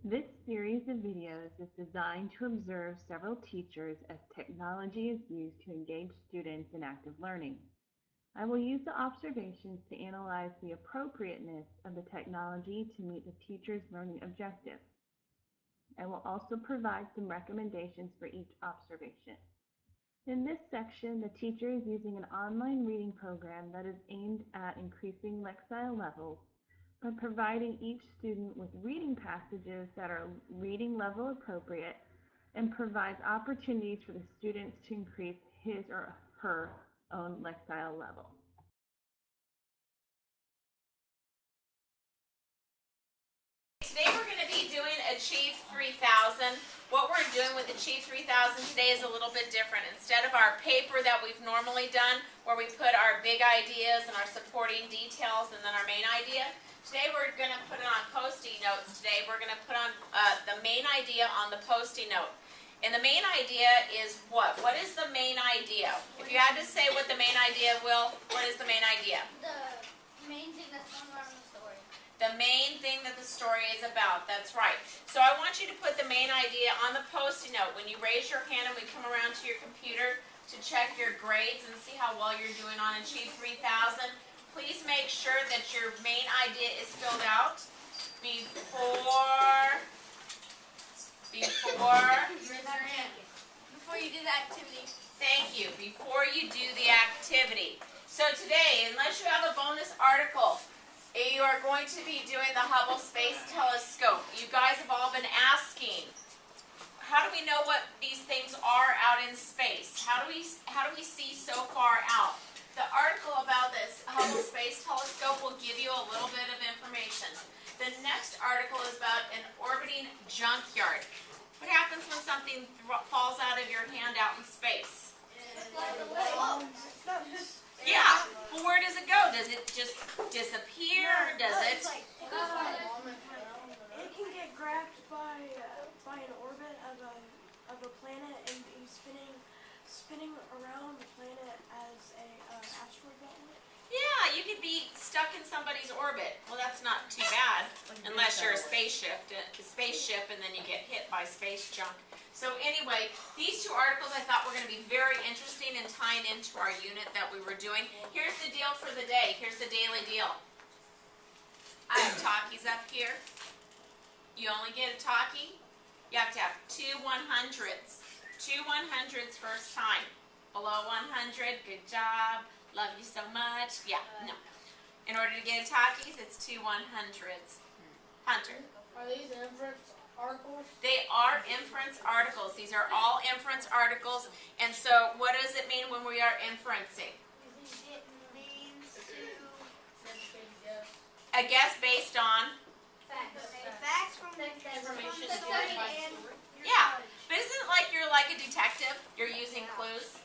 This series of videos is designed to observe several teachers as technology is used to engage students in active learning. I will use the observations to analyze the appropriateness of the technology to meet the teacher's learning objectives. I will also provide some recommendations for each observation. In this section, the teacher is using an online reading program that is aimed at increasing Lexile levels by providing each student with reading passages that are reading level appropriate and provides opportunities for the students to increase his or her own Lexile level. Today we're going to be doing Achieve 3000. What we're doing with Achieve 3000 today is a little bit different. Instead of our paper that we've normally done, where we put our big ideas and our supporting details and then our main idea, today we're going to put it on Post-it notes. Today we're going to put on the main idea on the Post-it note. And the main idea is what? What is the main idea? If you had to say what the main idea, Will, what is the main idea? The main thing that's going on in the story. The main thing that the story is about, that's right. So I want you to put the main idea on the Post-it note. When you raise your hand and we come around to your computer to check your grades and see how well you're doing on Achieve 3000, please make sure that your main idea is filled out before Before you do the activity. Thank you. Before you do the activity. So today, unless you have a bonus article, you are going to be doing the Hubble Space Telescope. You guys have all been asking, how do we know what these things are out in space? How do we see so far out? The article about this Hubble Space Telescope will give you a little bit of information. The next article is about an orbiting junkyard. What happens when something falls out of your hand out in space? Yeah, but where does it go? Does it just disappear? Does it? It can get grabbed by an orbit of a planet and be spinning around the planet as a asteroid belt would. Yeah, you could be stuck in somebody's orbit. Well, that's not too bad, unless you're a spaceship, and then you get hit by space junk. So anyway, these two articles I thought were going to be very interesting and tying into our unit that we were doing. Here's the deal for the day. Here's the daily deal. I have talkies up here. You only get a talkie. You have to have 2 100s. 2 100s first time. Below 100, good job. Love you so much. Yeah, no. In order to get a talkies, it's 2 100s. Hunter. Are these inference articles? They are inference articles. These are all inference articles. And so what does it mean when we are inferencing? It means to A guess based on? facts from the Information study by and Yeah. But isn't it like you're like a detective? You're using clues?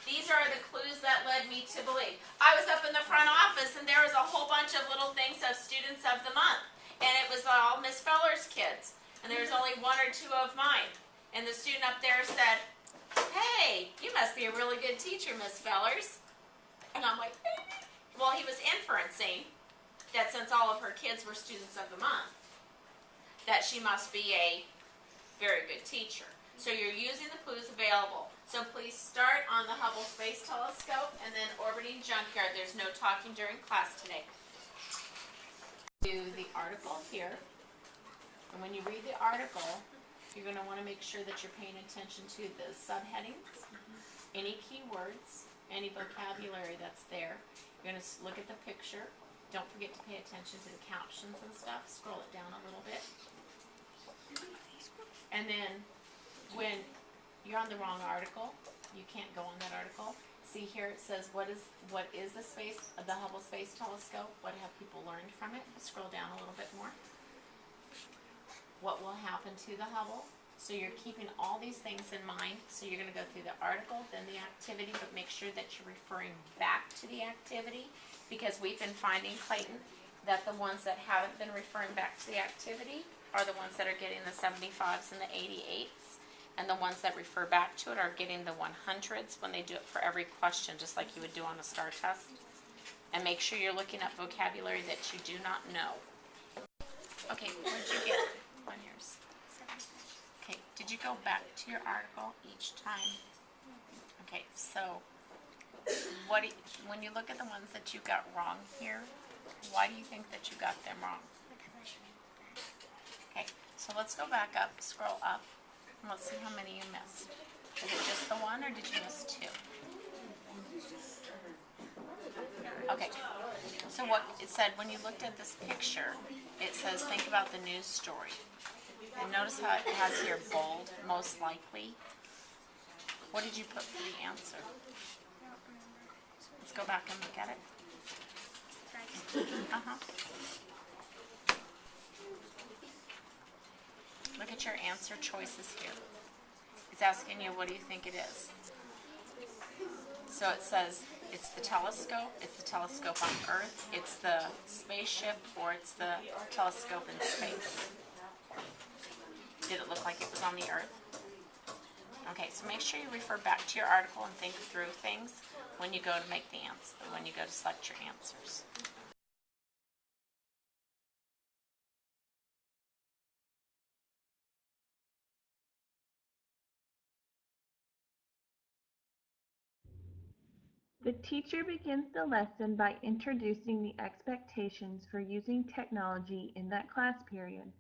These are the clues that led me to believe. I was up in the front office and there was a whole bunch of little things of students of the month. And it was all Miss Feller's kids. And there was only 1 or 2 of mine. And the student up there said, "Hey, you must be a really good teacher, Miss Fellers." And I'm like, well, he was inferencing that since all of her kids were students of the month, that she must be a very good teacher. So you're using the clues available. So please start on the Hubble Space Telescope and then orbiting junkyard. There's no talking during class today. Do the article here. And when you read the article, you're going to want to make sure that you're paying attention to the subheadings, any keywords, any vocabulary that's there. You're going to look at the picture. Don't forget to pay attention to the captions and stuff. Scroll it down a little bit. And then when you're on the wrong article, you can't go on that article. See here it says what is the Hubble Space Telescope? What have people learned from it? Scroll down a little bit more. What will happen to the Hubble? So you're keeping all these things in mind. So you're going to go through the article, then the activity, but make sure that you're referring back to the activity, because we've been finding, Clayton, that the ones that haven't been referring back to the activity are the ones that are getting the 75s and the 88s. And the ones that refer back to it are getting the 100s when they do it for every question, just like you would do on a STAR test. And make sure you're looking up vocabulary that you do not know. Okay, what did you get? on yours? Okay, did you go back to your article each time? Okay, so when you look at the ones that you got wrong here, why do you think that you got them wrong? Okay, so let's go back up, scroll up, and let's see how many you missed. Is it just the one, or did you miss two? Okay, so what it said, when you looked at this picture, it says think about the news story. And notice how it has here bold, most likely. What did you put for the answer? Let's go back and look at it. Look at your answer choices here. It's asking you, what do you think it is? So it says it's the telescope on Earth, it's the spaceship, or it's the telescope in space. Did it look like it was on the Earth? Okay, so make sure you refer back to your article and think through things when you go to make the answer, when you go to select your answers. The teacher begins the lesson by introducing the expectations for using technology in that class period.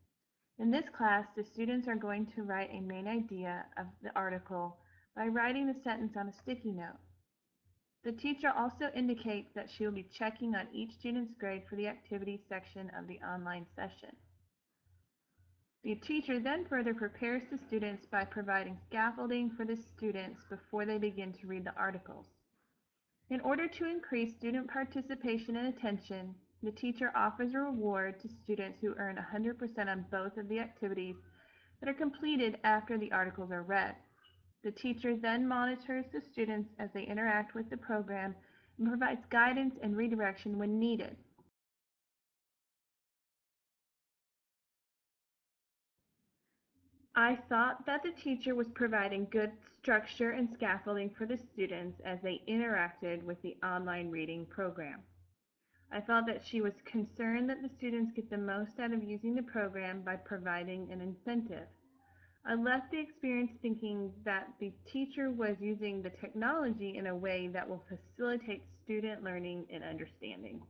In this class, the students are going to write a main idea of the article by writing the sentence on a sticky note. The teacher also indicates that she will be checking on each student's grade for the activities section of the online session. The teacher then further prepares the students by providing scaffolding for the students before they begin to read the articles. In order to increase student participation and attention, the teacher offers a reward to students who earn 100% on both of the activities that are completed after the articles are read. The teacher then monitors the students as they interact with the program and provides guidance and redirection when needed. I thought that the teacher was providing good structure and scaffolding for the students as they interacted with the online reading program. I felt that she was concerned that the students get the most out of using the program by providing an incentive. I left the experience thinking that the teacher was using the technology in a way that will facilitate student learning and understanding.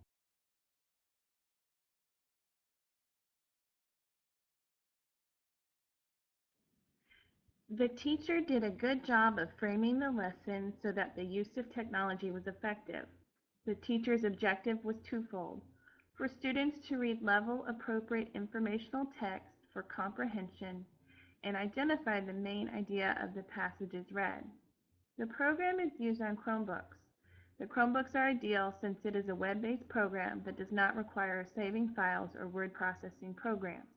The teacher did a good job of framing the lesson so that the use of technology was effective. The teacher's objective was twofold: for students to read level-appropriate informational text for comprehension and identify the main idea of the passages read. The program is used on Chromebooks. The Chromebooks are ideal since it is a web-based program that does not require saving files or word processing programs.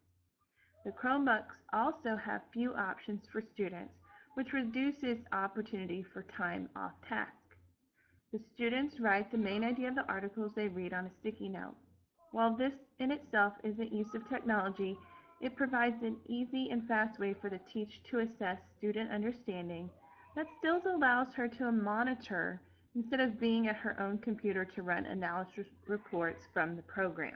The Chromebooks also have few options for students, which reduces opportunity for time off task. The students write the main idea of the articles they read on a sticky note. While this in itself isn't use of technology, it provides an easy and fast way for the teacher to assess student understanding that still allows her to monitor instead of being at her own computer to run analysis reports from the program.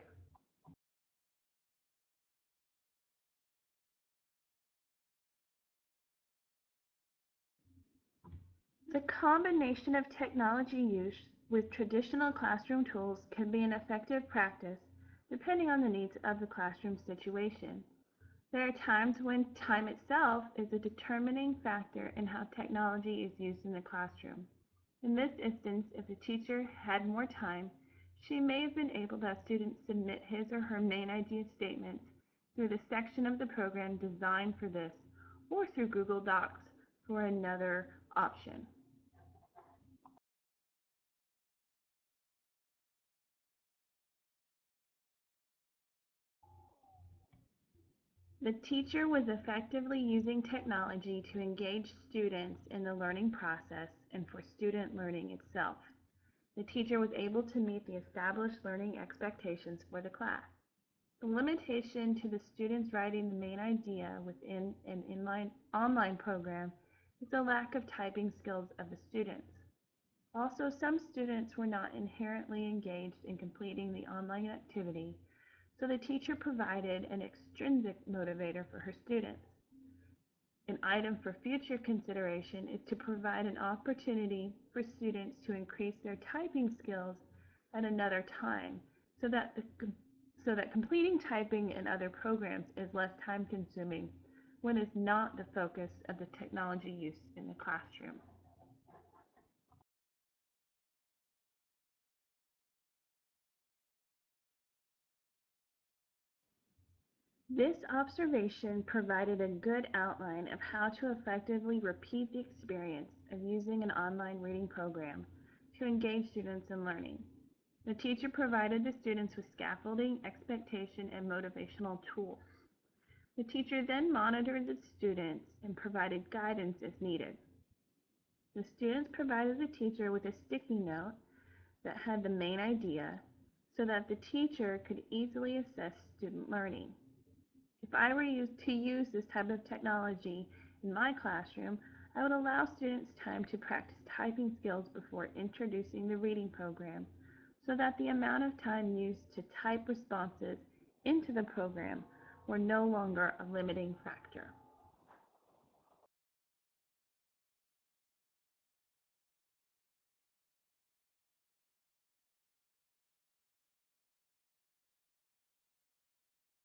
The combination of technology use with traditional classroom tools can be an effective practice depending on the needs of the classroom situation. There are times when time itself is a determining factor in how technology is used in the classroom. In this instance, if the teacher had more time, she may have been able to have students submit his or her main idea statements through the section of the program designed for this, or through Google Docs for another option. The teacher was effectively using technology to engage students in the learning process and for student learning itself. The teacher was able to meet the established learning expectations for the class. The limitation to the students writing the main idea within an online program is the lack of typing skills of the students. Also, some students were not inherently engaged in completing the online activity, so the teacher provided an extrinsic motivator for her students. An item for future consideration is to provide an opportunity for students to increase their typing skills at another time so that completing typing in other programs is less time consuming when it's not the focus of the technology use in the classroom. This observation provided a good outline of how to effectively repeat the experience of using an online reading program to engage students in learning. The teacher provided the students with scaffolding, expectation, and motivational tools. The teacher then monitored the students and provided guidance as needed. The students provided the teacher with a sticky note that had the main idea so that the teacher could easily assess student learning. If I were to use this type of technology in my classroom, I would allow students time to practice typing skills before introducing the reading program so that the amount of time used to type responses into the program were no longer a limiting factor.